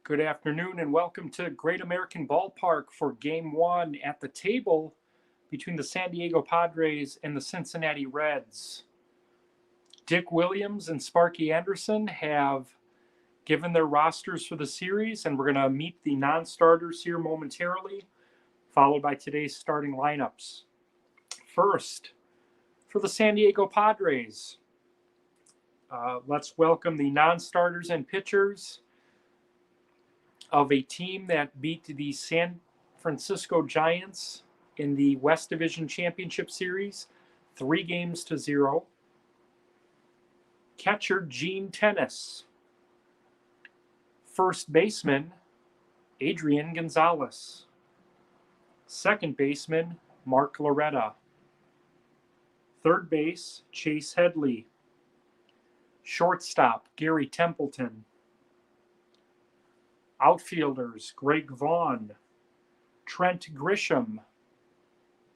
Good afternoon and welcome to Great American Ballpark for Game 1 at the table between the San Diego Padres and the Cincinnati Reds. Dick Williams and Sparky Anderson have given their rosters for the series, and we're going to meet the non-starters here momentarily, followed by today's starting lineups. First, for the San Diego Padres, let's welcome the non-starters and pitchers of a team that beat the San Francisco Giants in the West Division Championship Series 3-0. Catcher Gene Tennis. First baseman Adrian Gonzalez. Second baseman Mark Loretta. Third base Chase Headley. Shortstop Gary Templeton. Outfielders Greg Vaughn, Trent Grisham,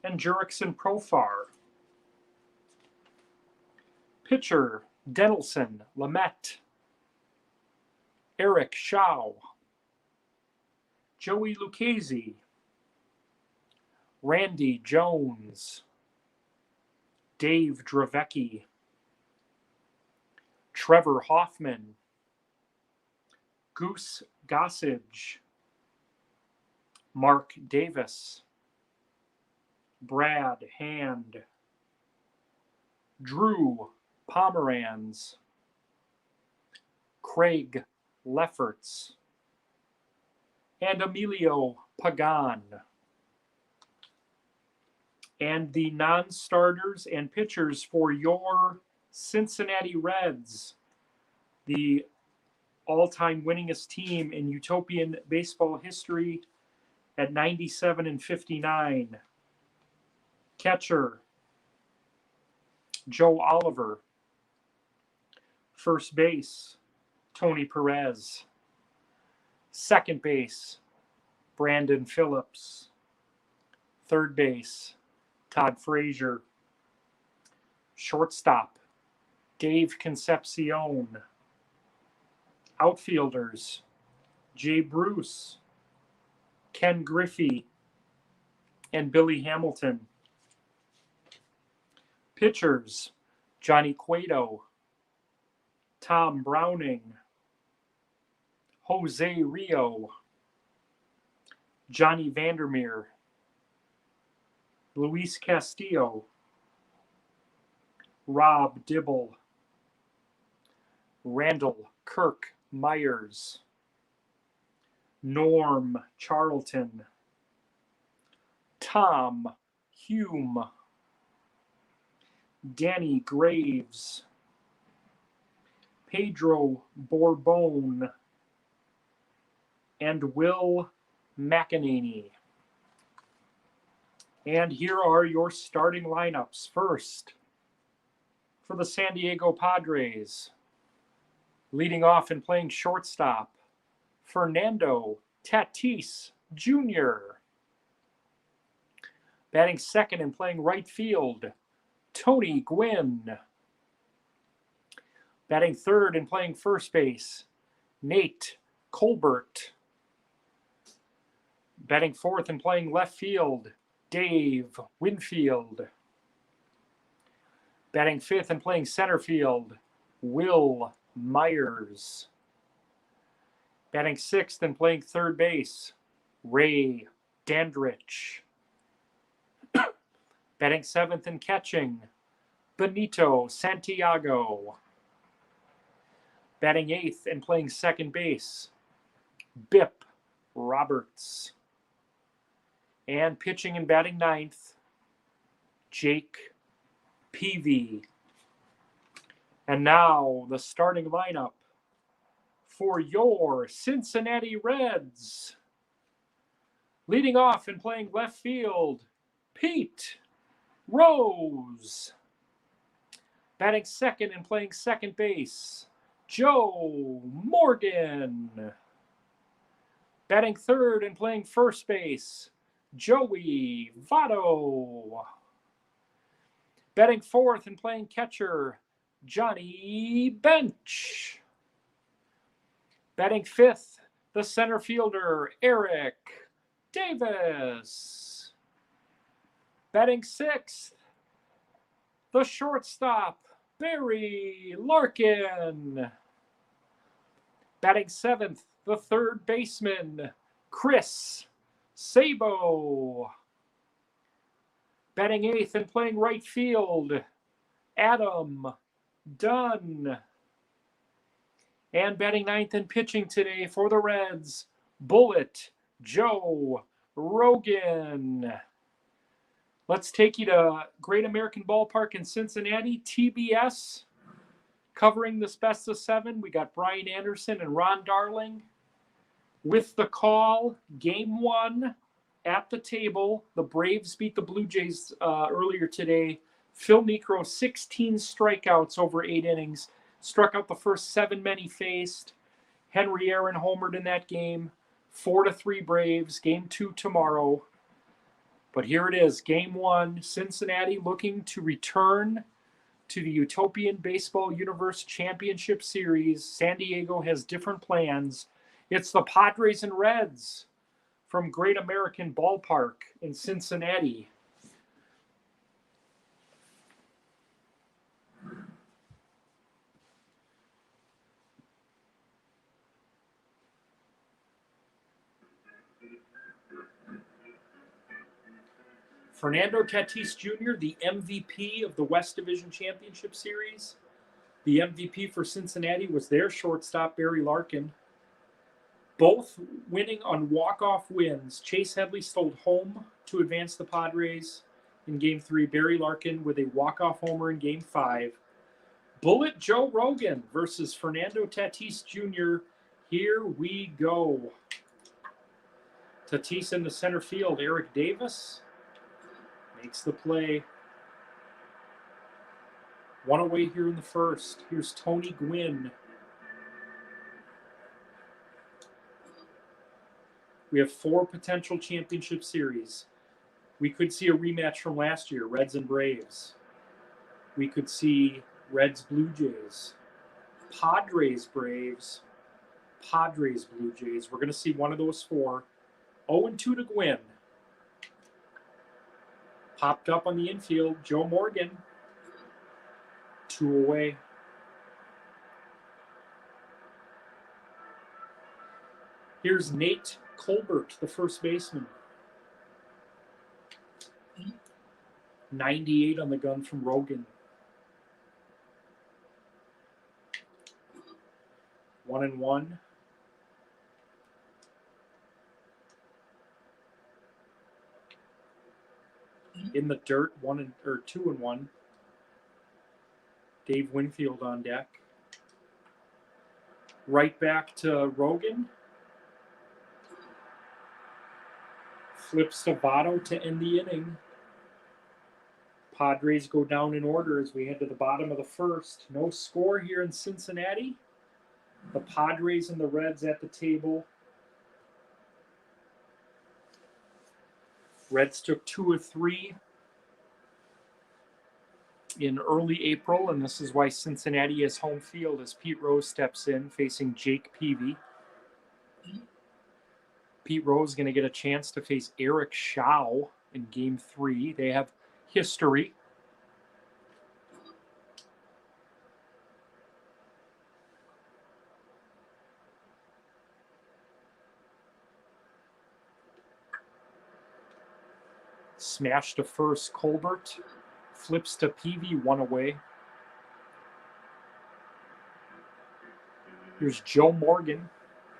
and Jurickson Profar. Pitcher Denelson Lamet, Eric Shaw, Joey Lucchesi, Randy Jones, Dave Dravecki, Trevor Hoffman, Goose Gossage, Mark Davis, Brad Hand, Drew Pomeranz, Craig Lefferts, and Emilio Pagan. And the non-starters and pitchers for your Cincinnati Reds, the all-time winningest team in Utopian baseball history at 97-59. Catcher Joe Oliver. First base Tony Perez. Second base Brandon Phillips. Third base Todd Frazier. Shortstop Dave Concepcion. Outfielders Jay Bruce, Ken Griffey, and Billy Hamilton. Pitchers Johnny Cueto, Tom Browning, Jose Rio, Johnny Vandermeer, Luis Castillo, Rob Dibble, Randall Kirk Myers, Norm Charlton, Tom Hume, Danny Graves, Pedro Borbone, and Will McEnany. And here are your starting lineups. First, for the San Diego Padres, leading off and playing shortstop, Fernando Tatis Jr. Batting second and playing right field, Tony Gwynn. Batting third and playing first base, Nate Colbert. Batting fourth and playing left field, Dave Winfield. Batting fifth and playing center field, Will Myers. Batting sixth and playing third base, Ray Dandridge. Batting seventh and catching, Benito Santiago. Batting eighth and playing second base, Bip Roberts. And pitching and batting ninth, Jake Peavy. And now the starting lineup for your Cincinnati Reds. Leading off and playing left field, Pete Rose. Batting second and playing second base, Joe Morgan. Batting third and playing first base, Joey Votto. Batting fourth and playing catcher, Johnny Bench. Batting fifth the center fielder, Eric Davis. Batting 6th, the shortstop, Barry Larkin. Batting 7th, the third baseman, Chris Sabo. Batting 8th and playing right field, Adam Dunn. And batting 9th and pitching today for the Reds, Bullet Joe Rogan. Let's take you to Great American Ballpark in Cincinnati, TBS. Covering this best of 7, we got Brian Anderson and Ron Darling. With the call, game 1 at the table. The Braves beat the Blue Jays earlier today. Phil Niekro, 16 strikeouts over 8 innings. Struck out the first 7 men he faced. Henry Aaron homered in that game. 4-3 Braves. Game 2 tomorrow. But here it is, game 1. Cincinnati looking to return to the Utopian Baseball Universe Championship Series. San Diego has different plans. It's the Padres and Reds from Great American Ballpark in Cincinnati. Fernando Tatis Jr., the MVP of the West Division Championship Series. The MVP for Cincinnati was their shortstop, Barry Larkin. Both winning on walk-off wins. Chase Headley stole home to advance the Padres in Game 3. Barry Larkin with a walk-off homer in Game 5. Bullet Joe Rogan versus Fernando Tatis Jr. Here we go. Tatis in the center field. Eric Davis makes the play. 1 away here in the first. Here's Tony Gwynn. We have 4 potential championship series. We could see a rematch from last year, Reds and Braves. We could see Reds Blue Jays, Padres Braves, Padres Blue Jays. We're going to see one of those 4. 0-2 to Gwynn. Popped up on the infield, Joe Morgan. 2 away. Here's Nate Colbert, the first baseman. 98 on the gun from Rogan. 1-1. In the dirt, 2-1. Dave Winfield on deck. Right back to Rogan. Flips to Votto to end the inning. Padres go down in order as we head to the bottom of the first. No score here in Cincinnati. The Padres and the Reds at the table. Reds took 2 of 3 in early April, and this is why Cincinnati has home field as Pete Rose steps in, facing Jake Peavy. Pete Rose is going to get a chance to face Eric Shaw in Game 3. They have history. Smash to first, Colbert. Flips to Peavy, 1 away. Here's Joe Morgan.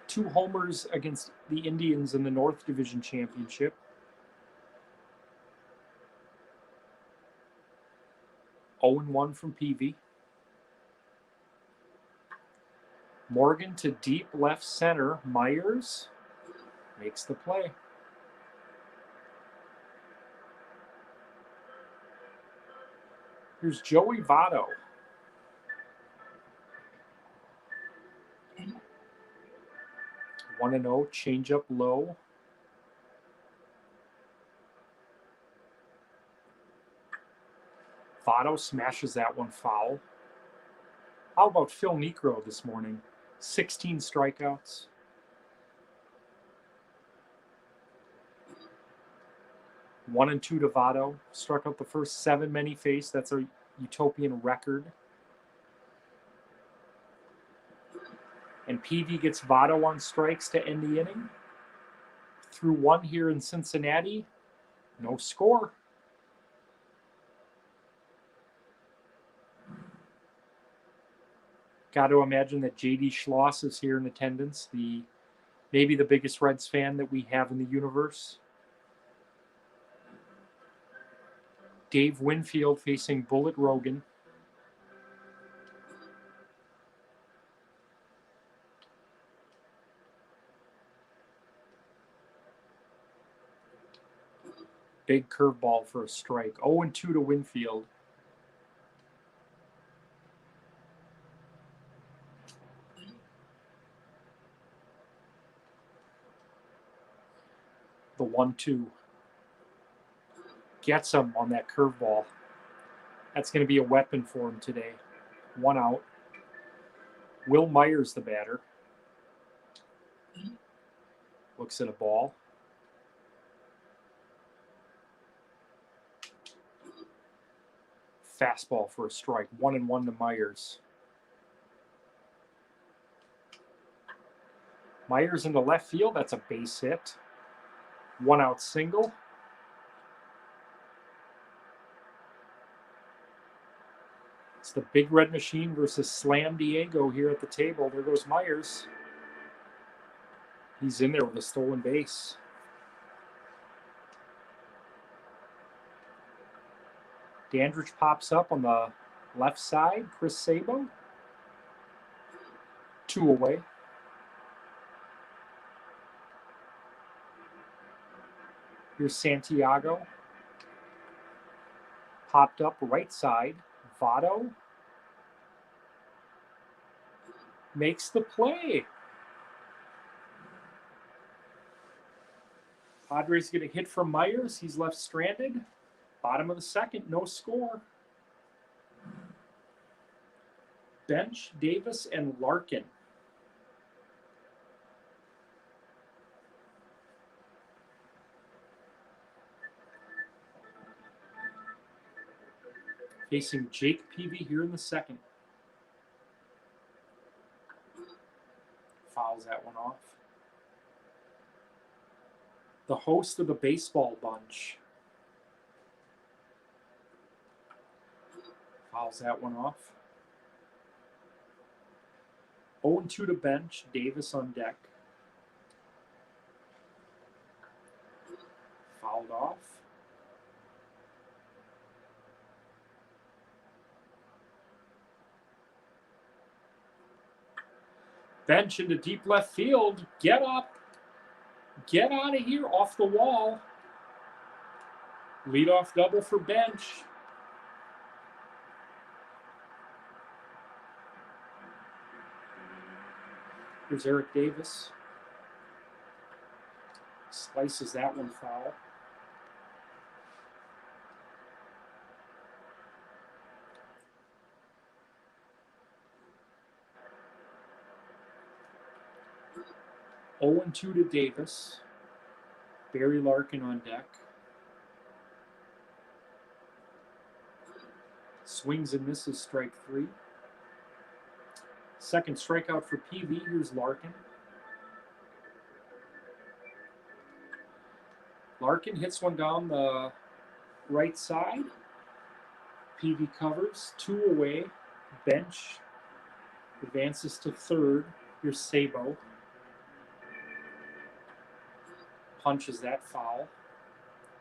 2 homers against the Indians in the North Division Championship. Oh and 1 from Peavy. Morgan to deep left center. Myers makes the play. Here's Joey Votto. One and 0, change up low. Votto smashes that one foul. How about Phil Niekro this morning? 16 strikeouts. 1-2 to Votto. Struck out the first 7 men he faced. That's a utopian record. And Peavy gets Votto on strikes to end the inning. Through 1 here in Cincinnati. No score. Got to imagine that J.D. Schloss is here in attendance, maybe the biggest Reds fan that we have in the universe. Dave Winfield facing Bullet Rogan. Big curveball for a strike. 0-2 to Winfield. The 1-2. Gets him on that curveball. That's going to be a weapon for him today. 1 out. Will Myers, the batter. Looks at a ball. Fastball for a strike. 1-1 to Myers. Myers into left field. That's a base hit. 1 out single. It's the Big Red Machine versus Slam Diego here at the table. There goes Myers. He's in there with a stolen base. Dandridge pops up on the left side. Chris Sabo. 2 away. Here's Santiago. Popped up right side. Votto makes the play. Padres get a hit from Myers. He's left stranded. Bottom of the second, no score. Bench, Davis, and Larkin. Facing Jake Peavy here in the second. Fouls that one off. The host of the baseball bunch. Fouls that one off. 0-2 to bench. Davis on deck. Fouled off. Bench into deep left field. Get up. Get out of here off the wall. Leadoff double for Bench. Here's Eric Davis. Slices that one foul. Oh and 2 to Davis. Barry Larkin on deck. Swings and misses, strike 3. Second strikeout for Peavy. Here's Larkin. Larkin hits one down the right side. Peavy covers. 2 away. Bench advances to third. Here's Sabo. Punches that foul.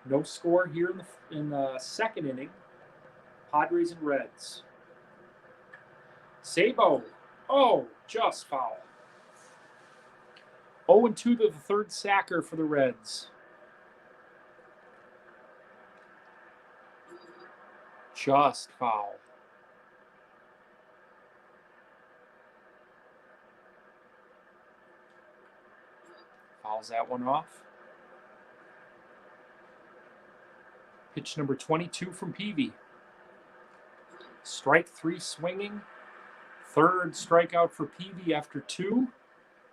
No score here in the second inning. Padres and Reds. Sabo. Oh, just foul. 0-2 to the third sacker for the Reds. Just foul. Fouls that one off. Pitch number 22 from Peavy. Strike 3 swinging. Third strikeout for Peavy after 2.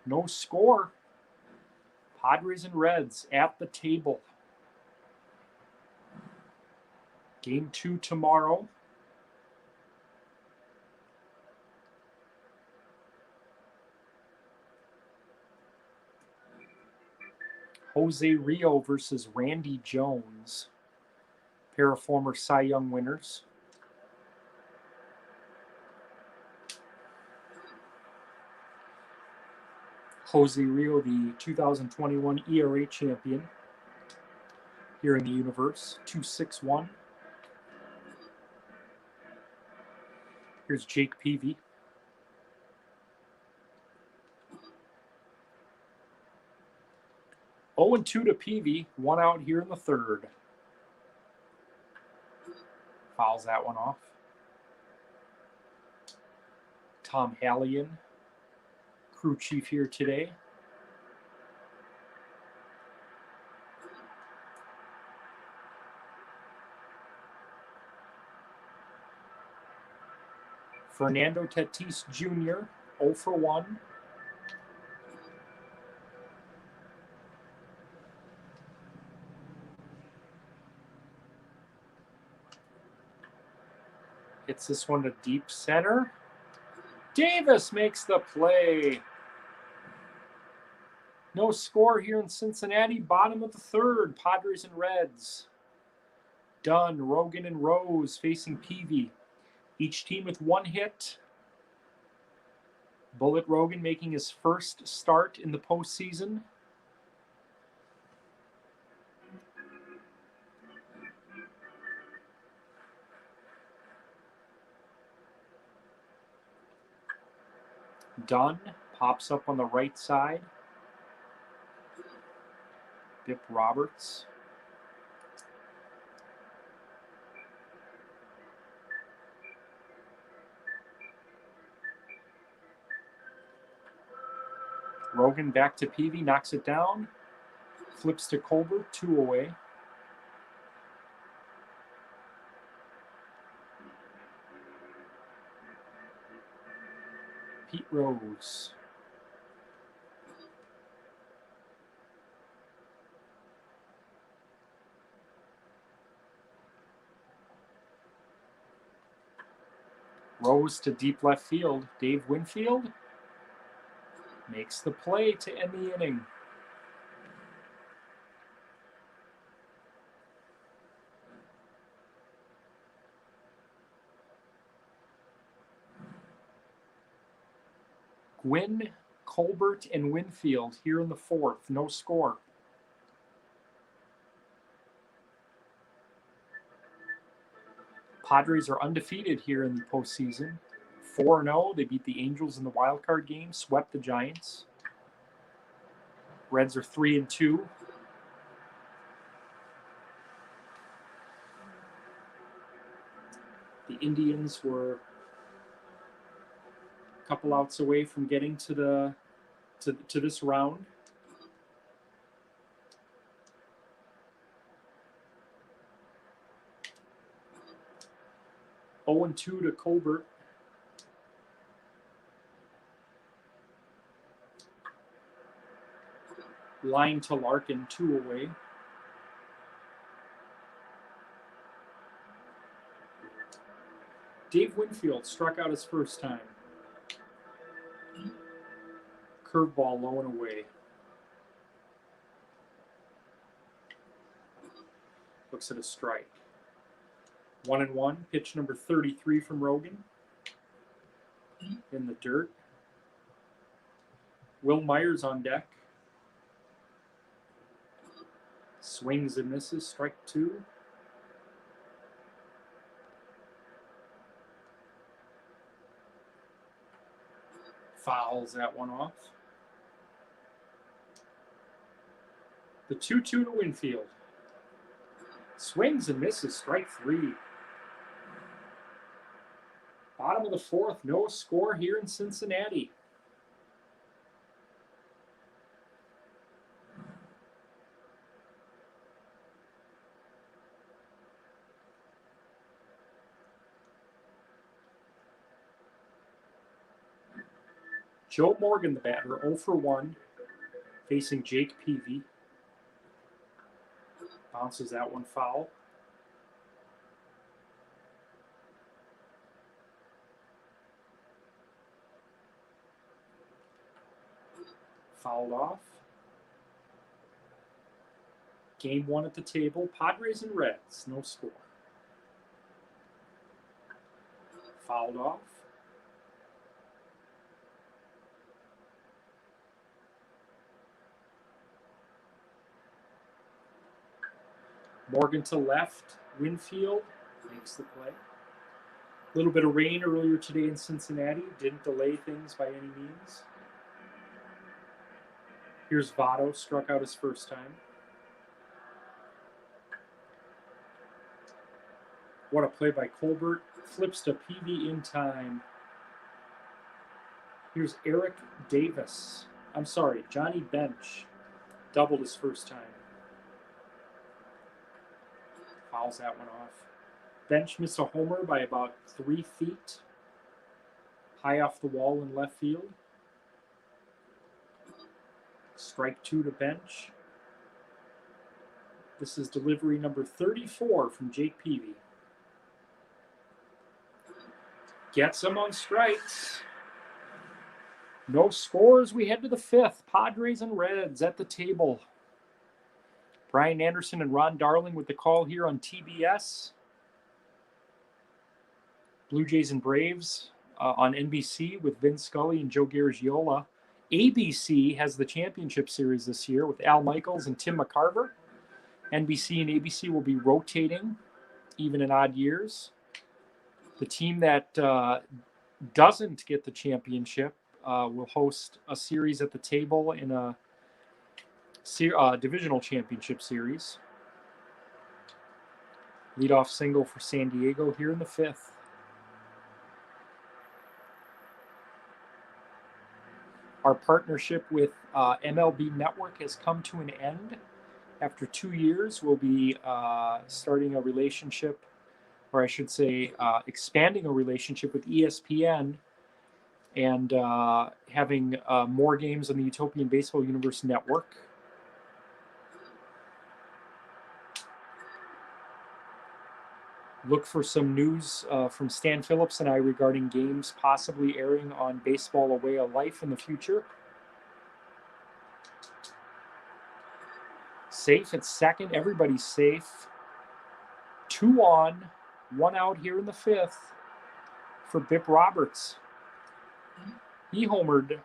No score. Padres and Reds at the table. Game 2 tomorrow. Jose Rio versus Randy Jones. Pair of former Cy Young winners. Jose Rio, the 2021 ERA champion here in the universe, 2.61. Here's Jake Peavy. Oh and 2 to Peavy, 1 out here in the third. Fouls that one off. Tom Hallion, crew chief here today. Fernando Tatis Jr., 0 for 1. Hits this one to deep center. Davis makes the play. No score here in Cincinnati. Bottom of the third. Padres and Reds. Dunn, Rogan, and Rose facing Peavy. Each team with 1 hit. Bullet Rogan making his first start in the postseason. Dunn pops up on the right side. Bip Roberts. Rogan back to Peavy, knocks it down. Flips to Colbert, 2 away. Pete Rose. Rose to deep left field. Dave Winfield makes the play to end the inning. Gwynn, Colbert, and Winfield here in the fourth. No score. Padres are undefeated here in the postseason. 4-0. They beat the Angels in the wild card game, swept the Giants. Reds are 3-2. The Indians were a couple outs away from getting to this round. Oh and 2 to Colbert. Line to Larkin, 2 away. Dave Winfield struck out his first time. Curveball low and away. Looks at a strike. 1-1. Pitch number 33 from Rogan. In the dirt. Will Myers on deck. Swings and misses. Strike 2. Fouls that one off. The 2-2 to Winfield. Swings and misses. Strike 3. Bottom of the fourth. No score here in Cincinnati. Joe Morgan, the batter, 0 for 1, facing Jake Peavy. Bounces that one foul. Fouled off. Game 1 at the table. Padres and Reds. No score. Fouled off. Morgan to left. Winfield makes the play. A little bit of rain earlier today in Cincinnati. Didn't delay things by any means. Here's Votto, struck out his first time. What a play by Colbert. Flips to Peavy in time. Here's Eric Davis. I'm sorry, Johnny Bench. Doubled his first time. Fouls that one off. Bench missed a homer by about 3 feet. High off the wall in left field. Strike 2 to Bench. This is delivery number 34 from Jake Peavy. Gets him on strikes. No scores. We head to the 5th. Padres and Reds at the table. Brian Anderson and Ron Darling with the call here on TBS. Blue Jays and Braves on NBC with Vin Scully and Joe Garagiola. ABC has the championship series this year with Al Michaels and Tim McCarver. NBC and ABC will be rotating even in odd years. The team that doesn't get the championship will host a series at the table in a divisional championship series. Leadoff single for San Diego here in the 5th. Our partnership with MLB Network has come to an end. After 2 years, we'll be starting a relationship, or I should say expanding a relationship with ESPN and having more games on the Utopian Baseball Universe Network. Look for some news from Stan Phillips and I regarding games possibly airing on Baseball A Way of Life in the future. Safe at second. Everybody's safe. 2 on, 1 out here in the 5th for Bip Roberts. He homered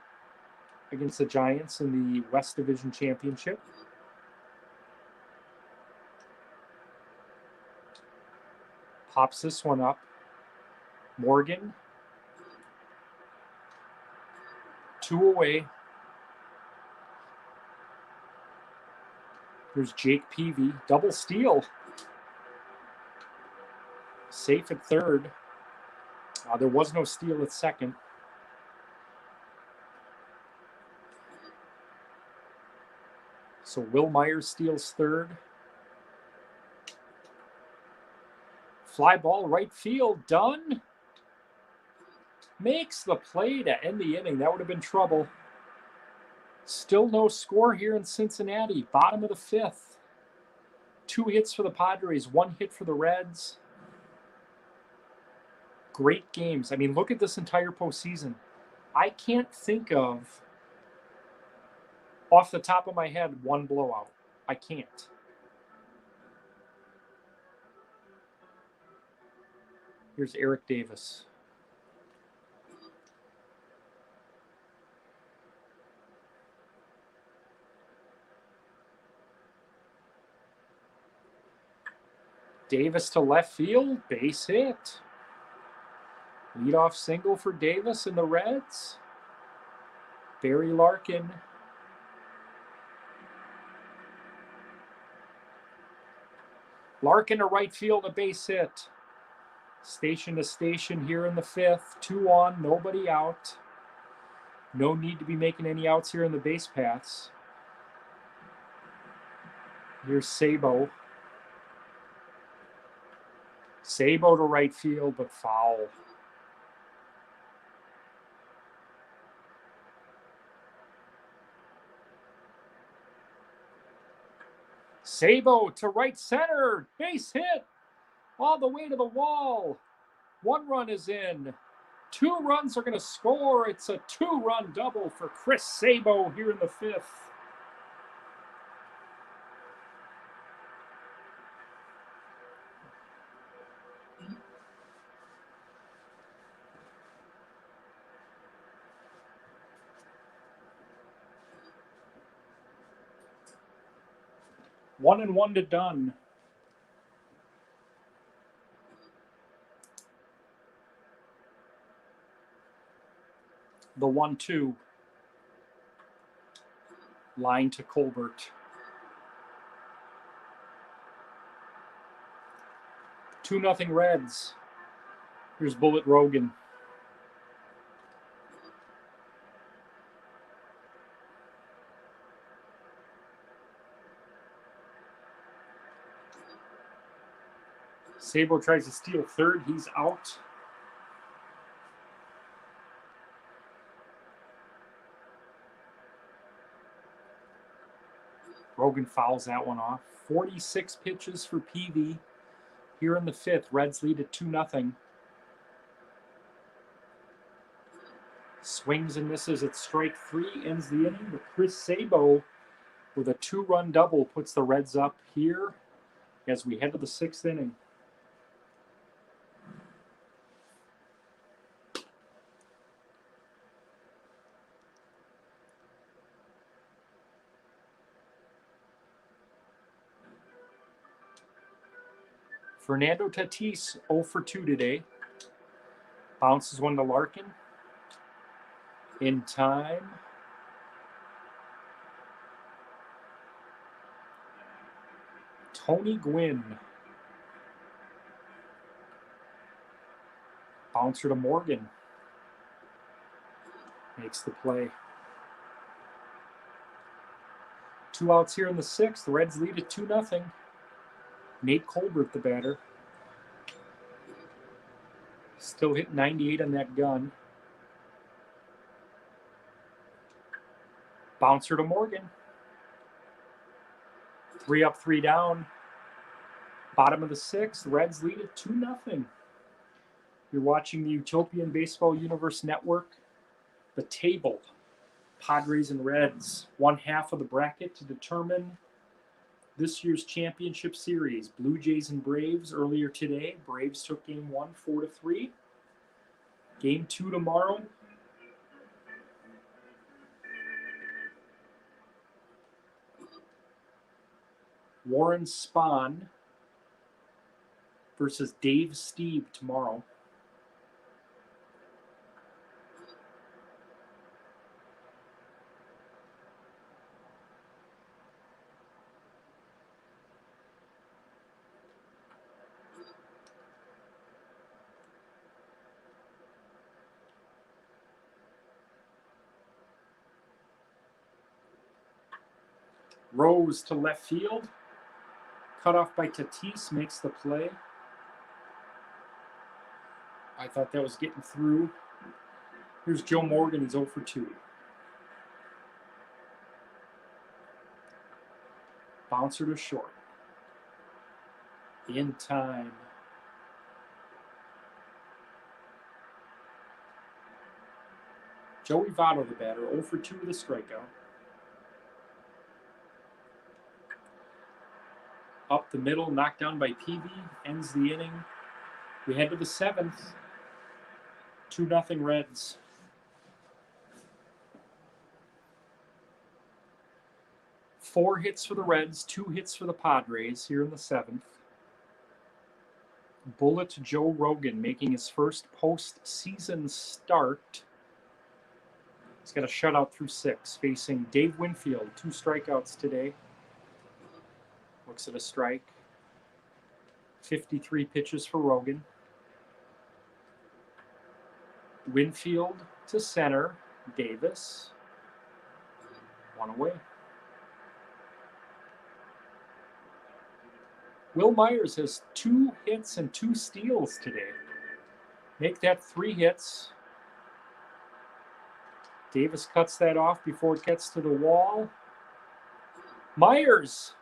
against the Giants in the West Division Championship. Pops this one up. Morgan. 2 away. Here's Jake Peavy. Double steal. Safe at third. There was no steal at second. So Will Myers steals third. Fly ball right field, done. Makes the play to end the inning. That would have been trouble. Still no score here in Cincinnati. Bottom of the 5th. 2 hits for the Padres, 1 hit for the Reds. Great games. I mean, look at this entire postseason. I can't think of, off the top of my head, one blowout. I can't. Here's Eric Davis. Davis to left field, base hit. Leadoff single for Davis and the Reds. Barry Larkin. Larkin to right field, a base hit. Station to station here in the 5th. 2 on, nobody out. No need to be making any outs here in the base paths. Here's Sabo. Sabo to right field, but foul. Sabo to right center. Base hit. All the way to the wall. 1 run is in. 2 runs are going to score. It's a 2-run double for Chris Sabo here in the 5th. One and one to Dunn. The 1-2. Line to Colbert. 2-0 Reds. Here's Bullet Rogan. Sabo tries to steal third. He's out. Rogan fouls that one off. 46 pitches for Peavy here in the 5th. Reds lead at 2-0. Swings and misses at strike 3. Ends the inning. But Chris Sabo with a 2-run double puts the Reds up here as we head to the 6th inning. Fernando Tatis 0 for 2 today. Bounces one to Larkin. In time. Tony Gwynn. Bouncer to Morgan. Makes the play. 2 outs here in the 6th. The Reds lead at 2-0. Nate Colbert, the batter. Still hit 98 on that gun. Bouncer to Morgan. 3 up, 3 down. Bottom of the 6th. Reds lead at 2-0. You're watching the Utopian Baseball Universe Network. The table. Padres and Reds. 1/2 of the bracket to determine this year's championship series. Blue Jays and Braves earlier today. Braves took game 1, 4-3. Game 2 tomorrow. Warren Spahn versus Dave Stieb tomorrow. Rose to left field. Cut off by Tatis, makes the play. I thought that was getting through. Here's Joe Morgan, he's 0 for 2. Bouncer to short. In time. Joey Votto, the batter, 0 for 2 with a strikeout. Up the middle, knocked down by Peavy, ends the inning. We head to the 7th. 2-0 Reds. Four hits for the Reds, 2 hits for the Padres here in the 7th. Bullet Joe Rogan making his first postseason start. He's got a shutout through 6, facing Dave Winfield, 2 strikeouts today. Looks at a strike. 53 pitches for Rogan. Winfield to center. Davis. 1 away. Will Myers has 2 hits and 2 steals today. Make that 3 hits. Davis cuts that off before it gets to the wall. Myers.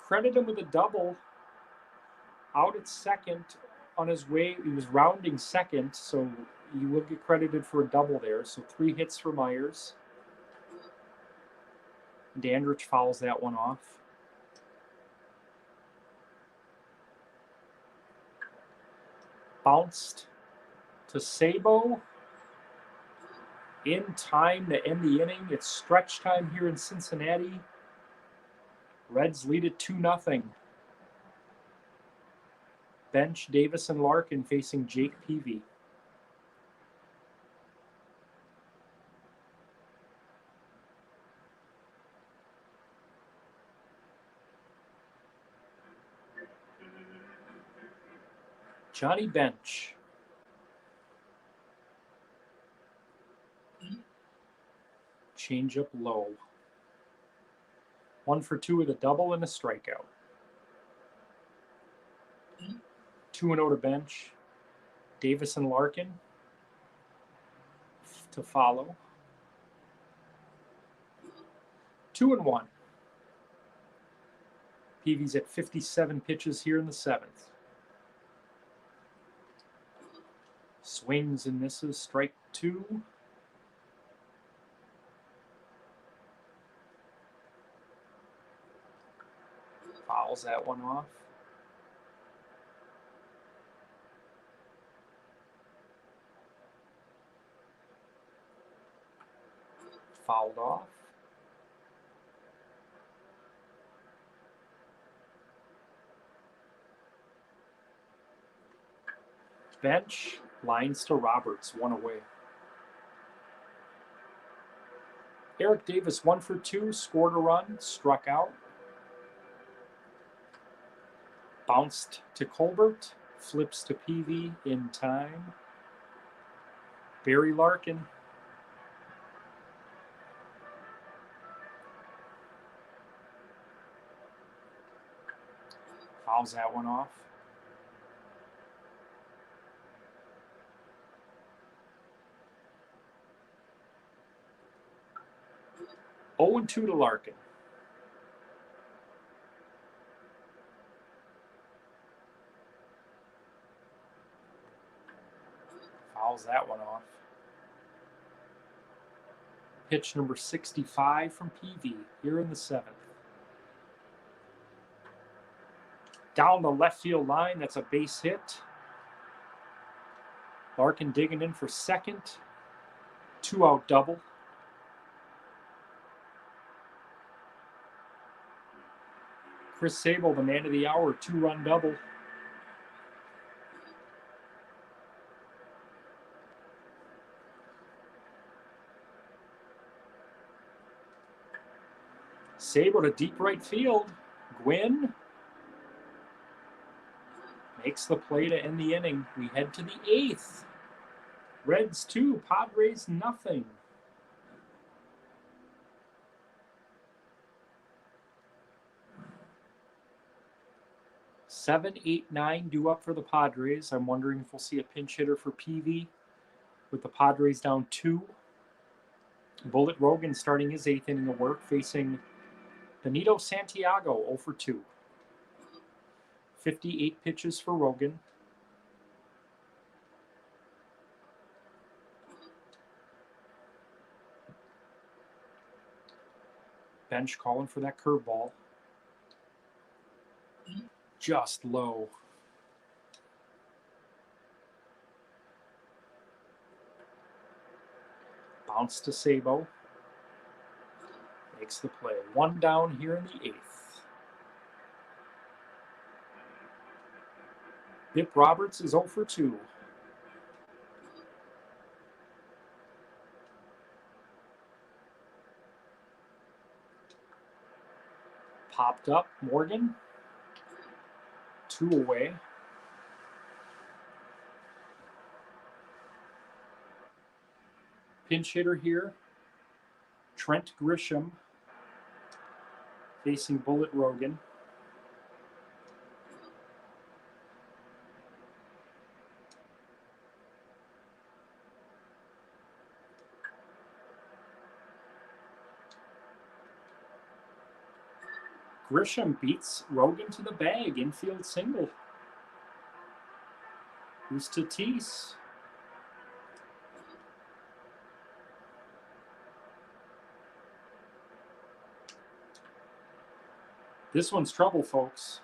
Credit him with a double. Out at second. on his way. He was rounding second, so you will get credited for a double there. So 3 hits for Myers. Dandridge fouls that one off. Bounced to Sabo. In time to end the inning. It's stretch time here in Cincinnati. Reds lead it 2-0. Bench, Davis and Larkin facing Jake Peavy. Johnny Bench. Change up low. 1 for 2 with a double and a strikeout. 2-0 to Bench. Davis and Larkin to follow. 2-1. Peavy's at 57 pitches here in the 7th. Swings and misses, strike 2. Fouls that one off. Fouled off. Bench lines to Roberts, 1 away. Eric Davis 1 for 2, scored a run, struck out. Bounced to Colbert, flips to Peavy in time. Barry Larkin. Fouls that one off. Oh, 0-2 to Larkin. Fouls that one off. Pitch number 65 from Peavy here in the 7th. Down the left field line, that's a base hit. Larkin digging in for second. 2-out double. Chris Sable, the man of the hour, 2-run double. Sable to deep right field. Gwynn makes the play to end the inning. We head to the 8th. Reds 2, Padres nothing. Seven, 8, 9 due up for the Padres. I'm wondering if we'll see a pinch hitter for Peavy with the Padres down 2. Bullet Rogan starting his 8th inning of work, facing Benito Santiago, 0 for 2. 58 pitches for Rogan. Bench calling for that curveball. Just low. Bounce to Sabo. Makes the play. 1 down here in the 8th. Bip Roberts is 0 for 2. Popped up, Morgan. 2 away. Pinch hitter here, Trent Grisham, facing Bullet Rogan. Grisham beats Rogan to the bag, infield single. Here's Tatis. This one's trouble, folks.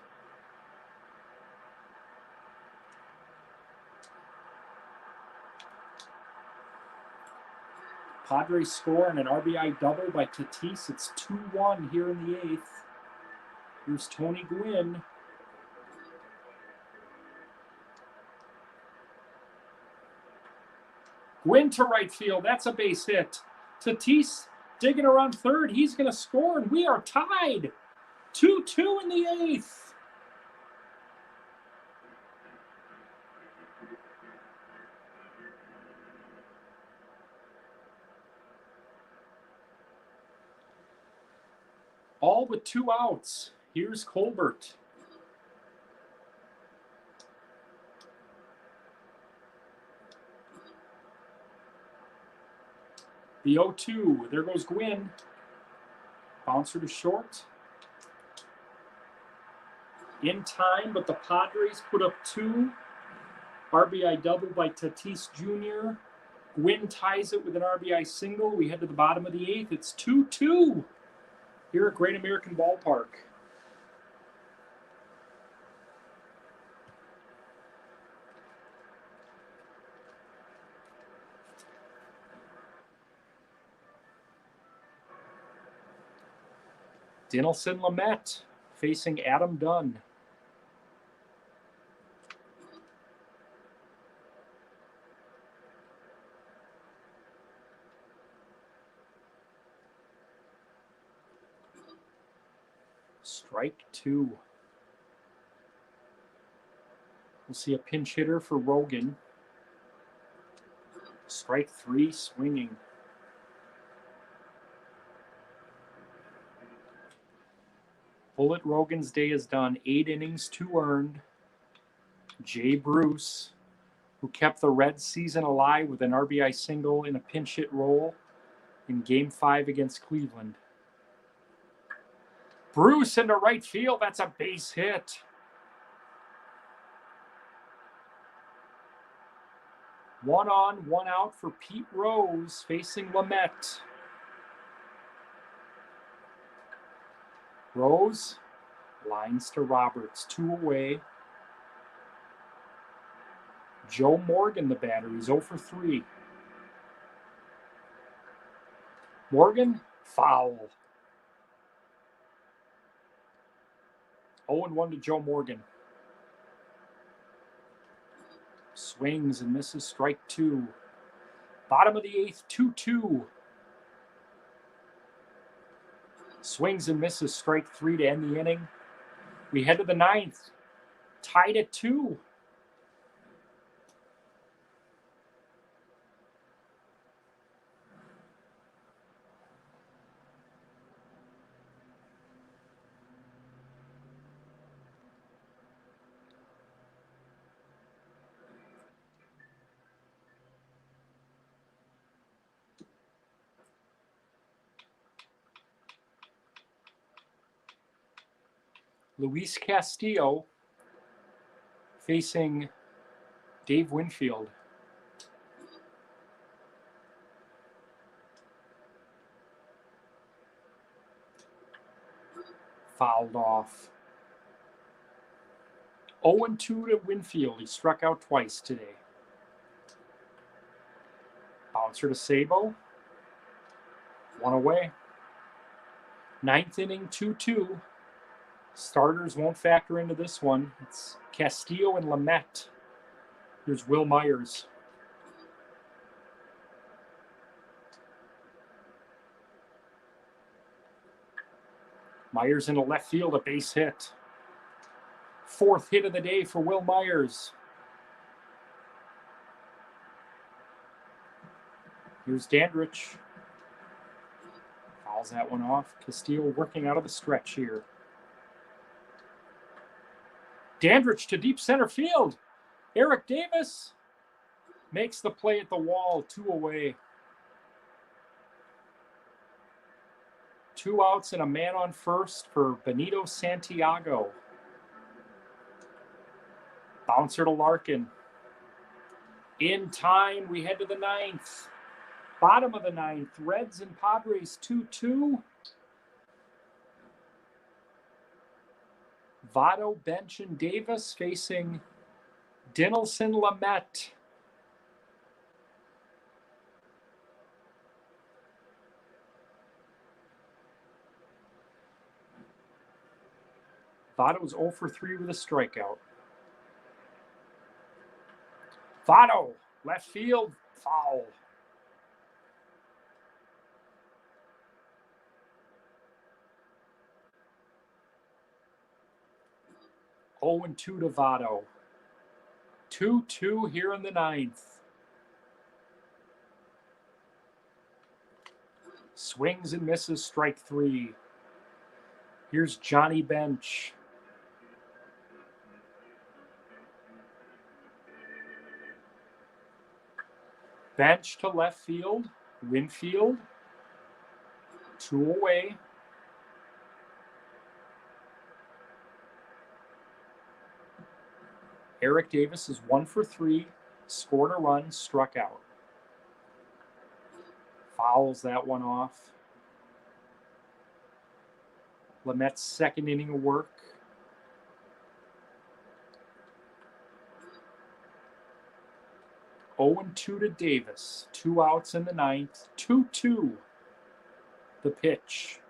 Padres score and an RBI double by Tatis. It's 2-1 here in the 8th. Here's Tony Gwynn. Gwynn to right field. That's a base hit. Tatis digging around third. He's going to score, and we are tied. 2-2 in the 8th. All with 2 outs. Here's Colbert. The 0-2. There goes Gwynn. Bouncer to short. In time, but the Padres put up 2. RBI double by Tatis Jr. Gwynn ties it with an RBI single. We head to the bottom of the 8th. It's 2-2 here at Great American Ballpark. Dinelson Lamet facing Adam Dunn. Strike 2. We'll see a pinch hitter for Rogan. Strike 3, swinging. Bullet Rogan's day is done. 8 innings, 2 earned. Jay Bruce, who kept the Reds season alive with an RBI single in a pinch hit role in Game 5 against Cleveland. Bruce into right field. That's a base hit. One on, one out for Pete Rose facing Lamet. Rose lines to Roberts. 2 away. Joe Morgan, the batter. He's 0 for 3. Morgan, foul. 0-1 to Joe Morgan. Swings and misses, strike 2. Bottom of the 8th, 2-2. Swings and misses, strike 3 to end the inning. We head to the 9th, tied at 2. Luis Castillo facing Dave Winfield. Fouled off. 0-2 to Winfield. He struck out twice today. Bouncer to Sabo. 1 away. 9th inning, 2-2. Starters won't factor into this one. It's Castillo and Lamet. Here's Will Myers. Myers into left field, a base hit. 4th hit of the day for Will Myers. Here's Dandridge. Fouls that one off. Castillo working out of the stretch here. Dandridge to deep center field. Eric Davis makes the play at the wall. 2 away. 2 outs and a man on first for Benito Santiago. Bouncer to Larkin. In time, we head to the ninth. Bottom of the ninth, Reds and Padres 2-2. Votto, Bench, and Davis facing Dinelson, Lamet. Votto's 0 for 3 with a strikeout. Votto, left field, foul. Oh, 0-2 to Votto. 2-2 here in the ninth. Swings and misses, strike 3. Here's Johnny Bench. Bench to left field, Winfield, 2 away. Eric Davis is 1 for 3, scored a run, struck out. Fouls that one off. Lamet's second inning of work. Oh, 0-2 to Davis. 2 outs in the ninth. 2-2. The pitch.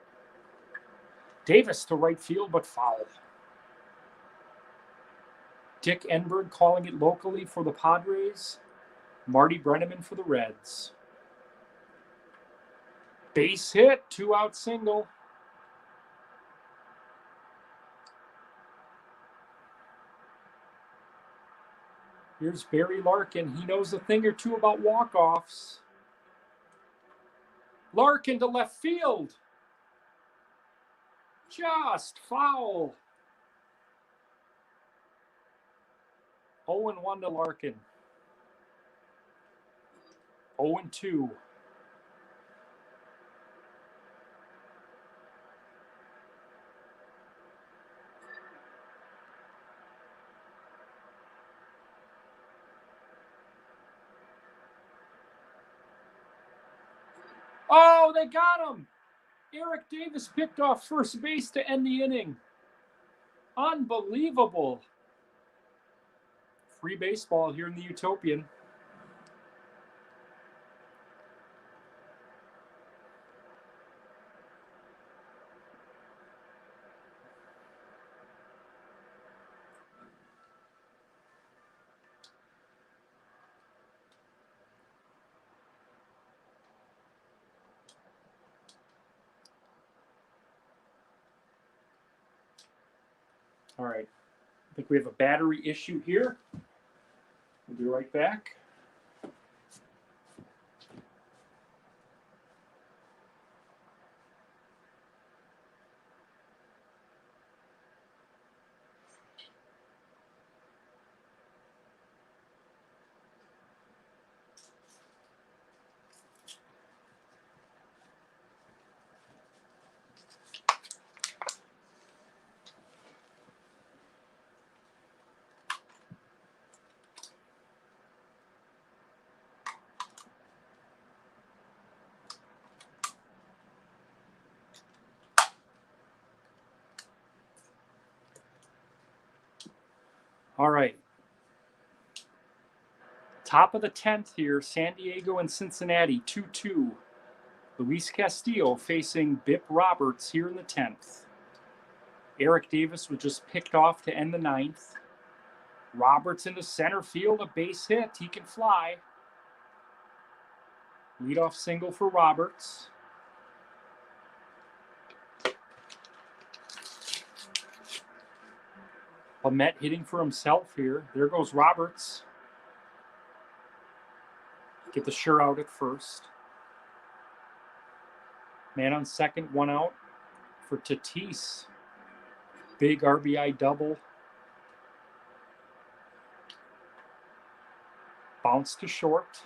Davis to right field, but foul. Dick Enberg calling it locally for the Padres. Marty Brenneman for the Reds. Base hit, 2-out single. Here's Barry Larkin. He knows a thing or two about walk-offs. Larkin to left field. Just foul. 0-1 to Larkin. 0-2. Oh, they got him. Eric Davis picked off first base to end the inning. Unbelievable. Free baseball here in the Utopian. All right. I think we have a battery issue here. We'll be right back. All right. Top of the 10th here, San Diego and Cincinnati, 2-2. Luis Castillo facing Bip Roberts here in the 10th. Eric Davis was just picked off to end the 9th. Roberts in the center field, a base hit. He can fly. Leadoff single for Roberts. Lamet hitting for himself here. There goes Roberts. Get the sure out at first. Man on second, 1 out for Tatis. Big RBI double. Bounce to short.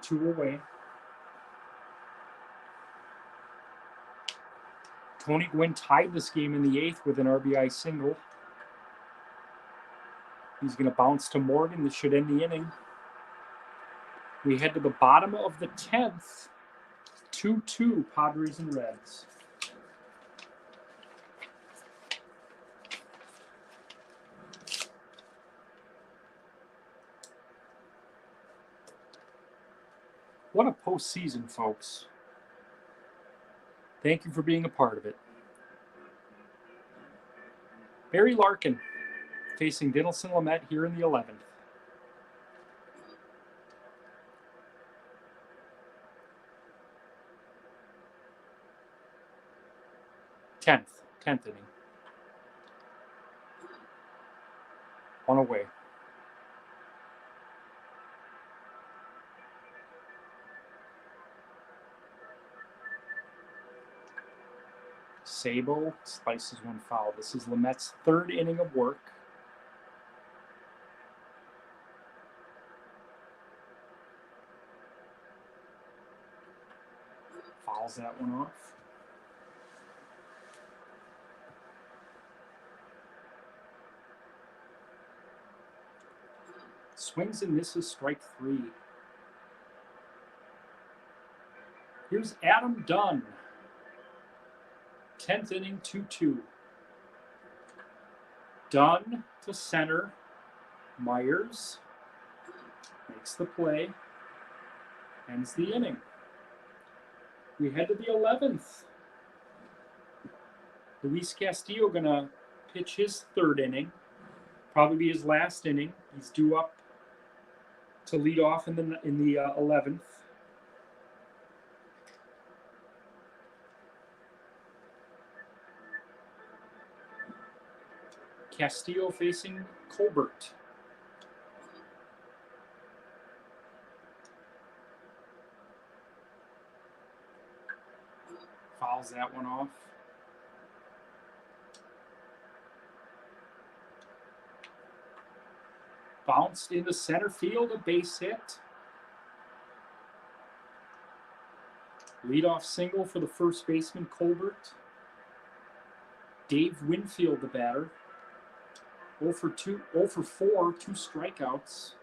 2 away. Tony Gwynn tied this game in the 8th with an RBI single. He's going to bounce to Morgan. This should end the inning. We head to the bottom of the 10th. 2-2 Padres and Reds. What a postseason, folks. Thank you for being a part of it. Barry Larkin facing Dinelson Lamet here in the 11th. 10th inning. One away. Sabo slices one foul. This is Lamet's third inning of work. Fouls that one off. Swings and misses, strike 3. Here's Adam Dunn. 10th inning, 2-2. Dunn to center. Myers makes the play. Ends the inning. We head to the 11th. Luis Castillo going to pitch his third inning. Probably be his last inning. He's due up to lead off in the 11th. Castillo facing Colbert. Fouls that one off. Bounced into center field, a base hit. Leadoff single for the first baseman, Colbert. Dave Winfield, the batter. 0 for 4, 2 strikeouts.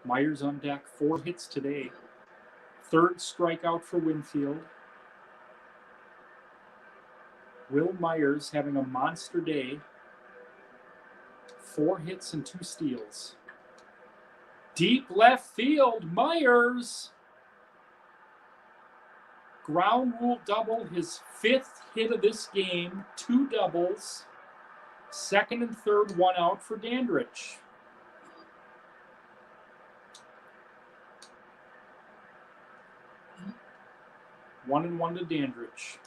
Myers on deck, 4 hits today. Third strikeout for Winfield. Will Myers having a monster day. 4 hits and 2 steals. Deep left field, Myers. Ground rule double, his 5th hit of this game, 2 doubles. Second and third, 1 out for Dandridge. One and 1 to Dandridge.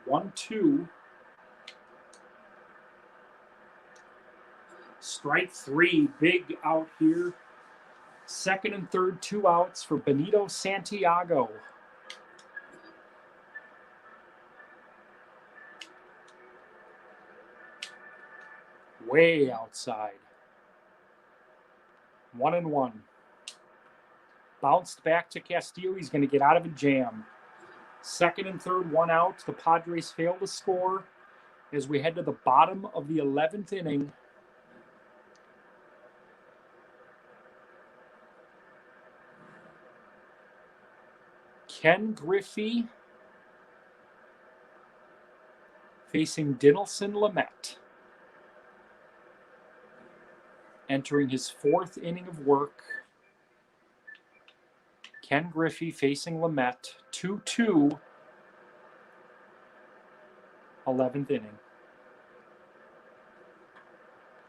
1-2. Strike 3, big out here. Second and third, 2 outs for Benito Santiago. Way outside. 1 and 1. Bounced back to Castillo. He's going to get out of a jam. Second and third, 1 out. The Padres fail to score as we head to the bottom of the 11th inning. Ken Griffey facing Dinelson Lamet. Entering his 4th inning of work. Ken Griffey facing Lamet. 2-2. 11th inning.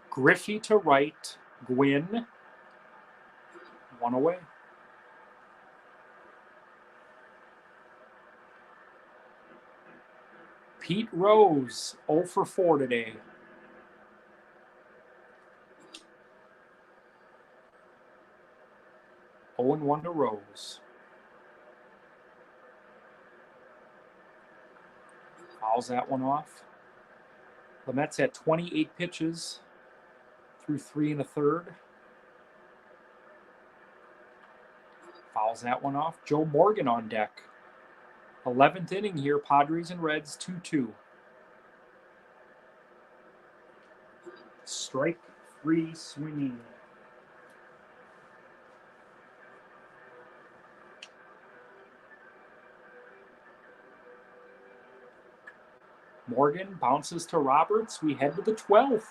Griffey to right. Gwynn. 1 away. Pete Rose, 0 for 4 today. Oh and 1 to Rose. Fouls that one off. Lamet's at 28 pitches through 3 1/3. Fouls that one off. Joe Morgan on deck. 11th inning here, Padres and Reds 2-2. Strike 3 swinging. Morgan bounces to Roberts. We head to the 12th.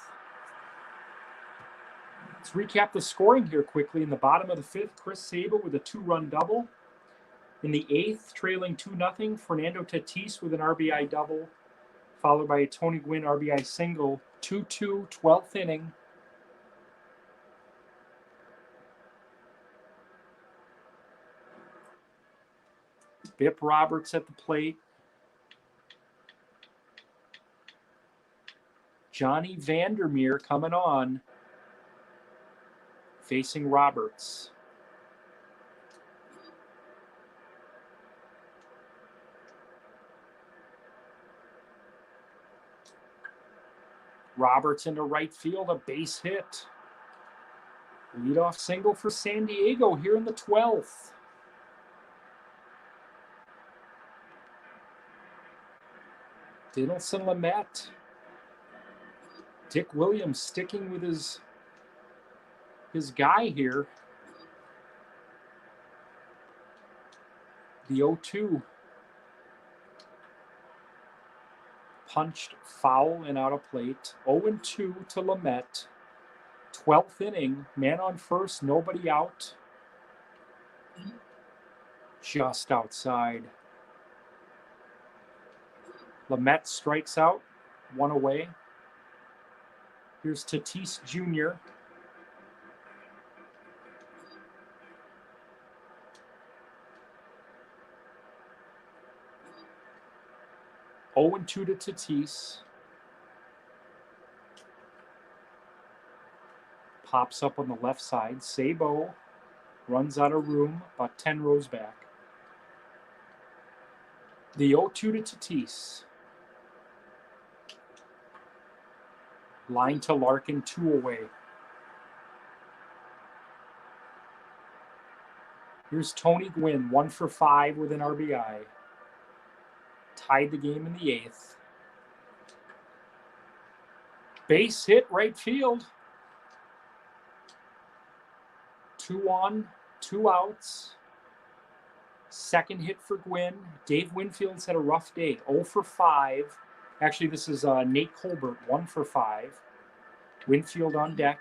Let's recap the scoring here quickly. In the bottom of the 5th, Chris Sable with a 2-run double. In the 8th, trailing 2-0, Fernando Tatis with an RBI double, followed by a Tony Gwynn RBI single. 2-2, 12th inning. Bip Roberts at the plate. Johnny Vandermeer coming on, facing Roberts. Roberts into right field, a base hit. Leadoff single for San Diego here in the 12th. Dinelson Lamet. Dick Williams sticking with his guy here. The 0-2. Punched foul and out of plate. 0-2 to Lamet. 12th inning, man on first, nobody out. Just outside. Lamet strikes out, 1 away. Here's Tatis Jr. Oh and 2 to Tatis. Pops up on the left side. Sabo runs out of room, about 10 rows back. The 0-2 to Tatis. Line to Larkin, 2 away. Here's Tony Gwynn, 1 for 5 with an RBI. Tied the game in the 8th. Base hit right field. 2 on, 2 outs. Second hit for Gwynn. Dave Winfield's had a rough day. 0 for 5. Actually, this is Nate Colbert, 1 for 5. Winfield on deck.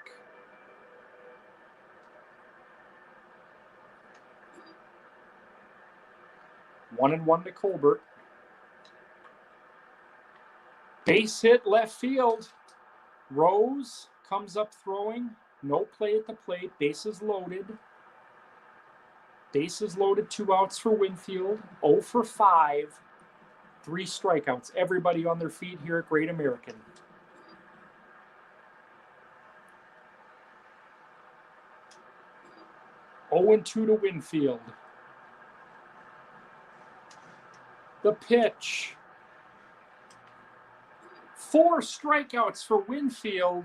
One and 1 to Colbert. Base hit left field. Rose comes up throwing. No play at the plate. Bases loaded. Bases loaded, 2 outs for Winfield. 0 for 5. 3 strikeouts. Everybody on their feet here at Great American. Oh and 2 to Winfield. The pitch. 4 strikeouts for Winfield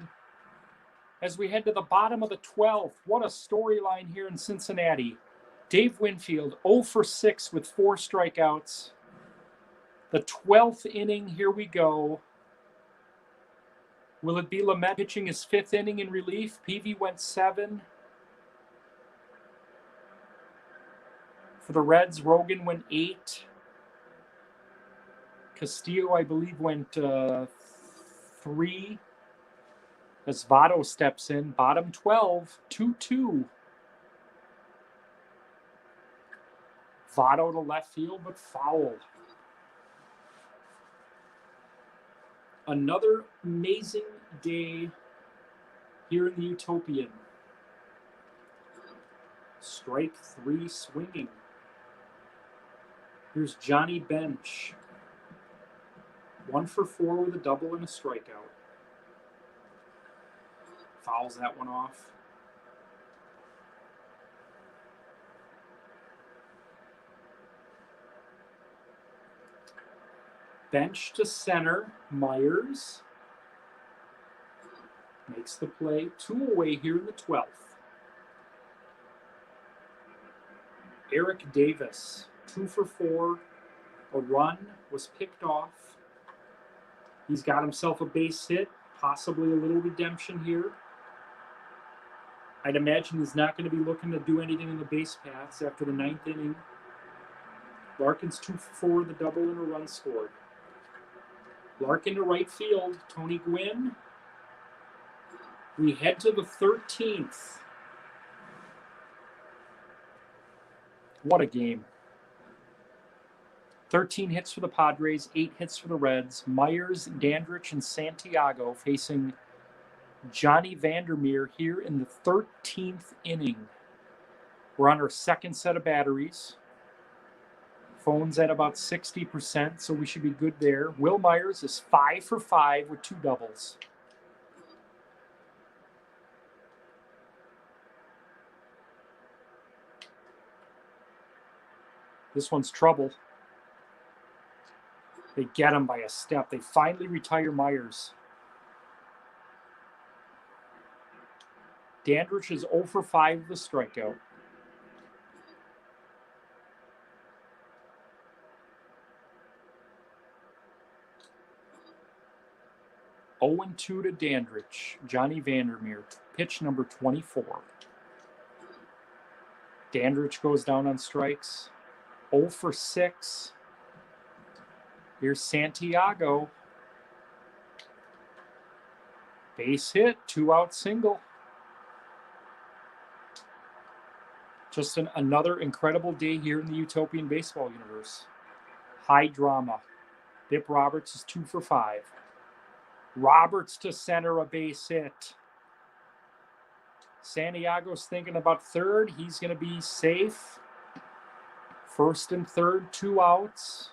as we head to the bottom of the 12th. What a storyline here in Cincinnati. Dave Winfield, 0 for 6 with 4 strikeouts. The 12th inning, here we go. Will it be Lamet pitching his 5th inning in relief? Peavy went 7. For the Reds, Rogan went 8. Castillo, I believe, went 3. As Votto steps in, bottom 12, 2-2. Votto to left field, but foul. Another amazing day here in the Utopian. Strike 3 swinging. Here's Johnny Bench. 1 for 4 with a double and a strikeout. Fouls that one off. Bench to center. Myers makes the play. 2 away here in the 12th. Eric Davis, 2 for 4 A run was picked off. He's got himself a base hit, possibly a little redemption here. I'd imagine he's not going to be looking to do anything in the base paths after the 9th inning. Larkin's 2 for 4, the double and a run scored. Larkin to right field, Tony Gwynn. We head to the 13th. What a game. 13 hits for the Padres, 8 hits for the Reds. Myers, Dandridge, and Santiago facing Johnny Vandermeer here in the 13th inning. We're on our second set of batteries. Phone's at about 60%, so we should be good there. Will Myers is 5 for 5 with 2 doubles. This one's trouble. They get him by a step. They finally retire Myers. Dandridge is 0 for 5 with a strikeout. Oh and 2 to Dandridge. Johnny Vandermeer, pitch number 24. Dandridge goes down on strikes. 0 for 6. Here's Santiago. Base hit, 2-out single. Just another incredible day here in the Utopian Baseball universe. High drama. Bip Roberts is 2 for 5. Roberts to center, a base hit. Santiago's thinking about third. He's going to be safe. First and third, 2 outs.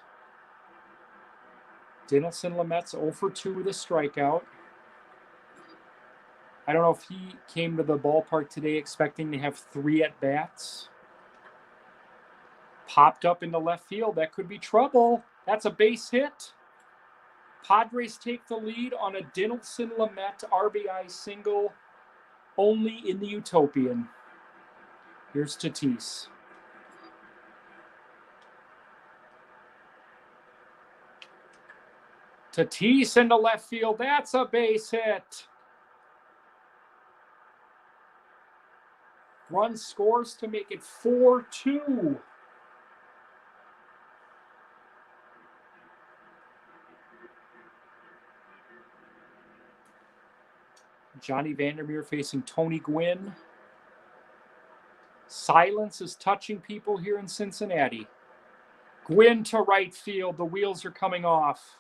Dinelson Lamet's 0 for 2 with a strikeout. I don't know if he came to the ballpark today expecting to have 3 at-bats. Popped up into left field. That could be trouble. That's a base hit. Padres take the lead on a Dinelson Lamet RBI single, only in the Utopian. Here's Tatis. Tatis into left field. That's a base hit. Run scores to make it 4-2. Johnny Vandermeer facing Tony Gwynn. Silence is touching people here in Cincinnati. Gwynn to right field. The wheels are coming off.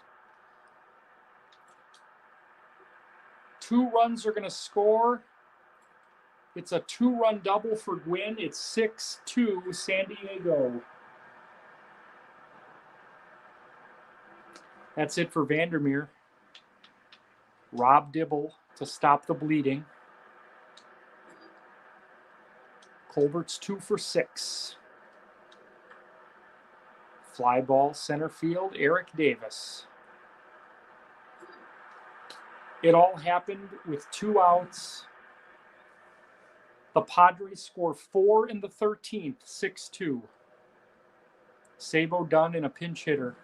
2 runs are going to score. It's a 2-run double for Gwynn. It's 6-2 San Diego. That's it for Vandermeer. Rob Dibble to stop the bleeding. Colbert's 2 for 6. Fly ball center field, Eric Davis. It all happened with 2 outs. The Padres score 4 in the 13th, 6-2. Sabo Dunn in a pinch hitter.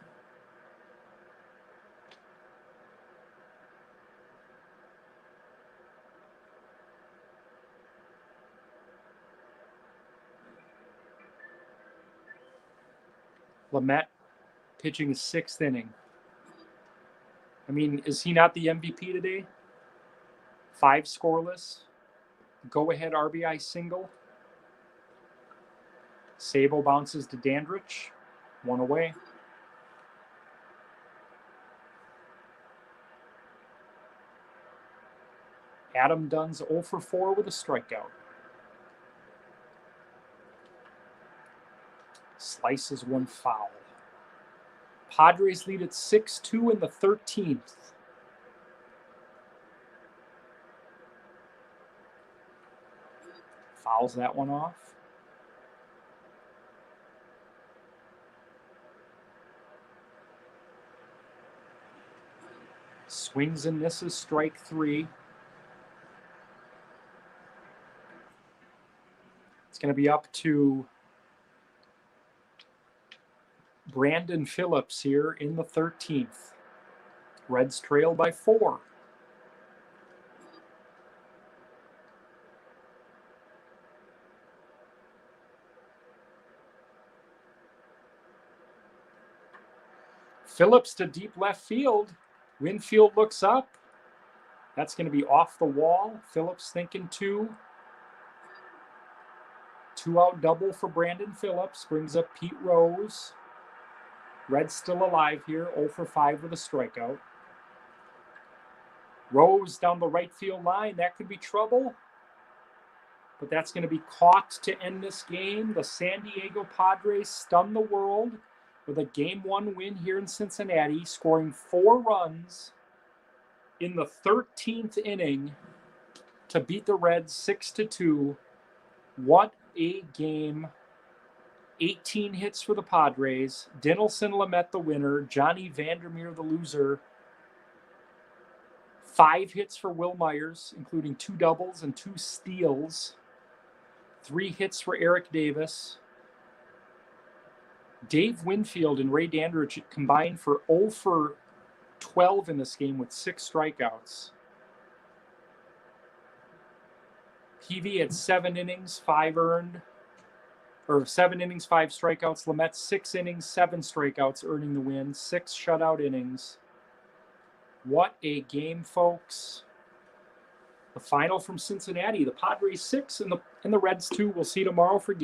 Lamet pitching his 6th inning. I mean, is he not the MVP today? 5 scoreless. Go-ahead RBI single. Sabo bounces to Dandridge. 1 away. Adam Dunn's 0 for 4 with a strikeout. Slices 1 foul. Padres lead at 6-2 in the 13th. Fouls that one off. Swings and misses, strike 3. It's going to be up to Brandon Phillips here in the 13th. Reds trail by 4. Phillips to deep left field. Winfield looks up. That's going to be off the wall. Phillips thinking 2. 2-out double for Brandon Phillips. Brings up Pete Rose. Reds still alive here. 0 for 5 with a strikeout. Rose down the right field line. That could be trouble. But that's going to be caught to end this game. The San Diego Padres stun the world with a Game 1 win here in Cincinnati, scoring 4 runs in the 13th inning to beat the Reds 6-2. What a game. 18 hits for the Padres. Dinelson Lamet the winner. Johnny Vandermeer the loser. 5 hits for Will Myers, including 2 doubles and 2 steals. 3 hits for Eric Davis. Dave Winfield and Ray Dandridge combined for 0 for 12 in this game with 6 strikeouts. Peavy had 7 innings, 5 earned. Or 7 innings, 5 strikeouts. Lamet 6 innings, 7 strikeouts, earning the win. 6 shutout innings. What a game, folks. The final from Cincinnati. The Padres 6 and the Reds 2. We'll see you tomorrow for game.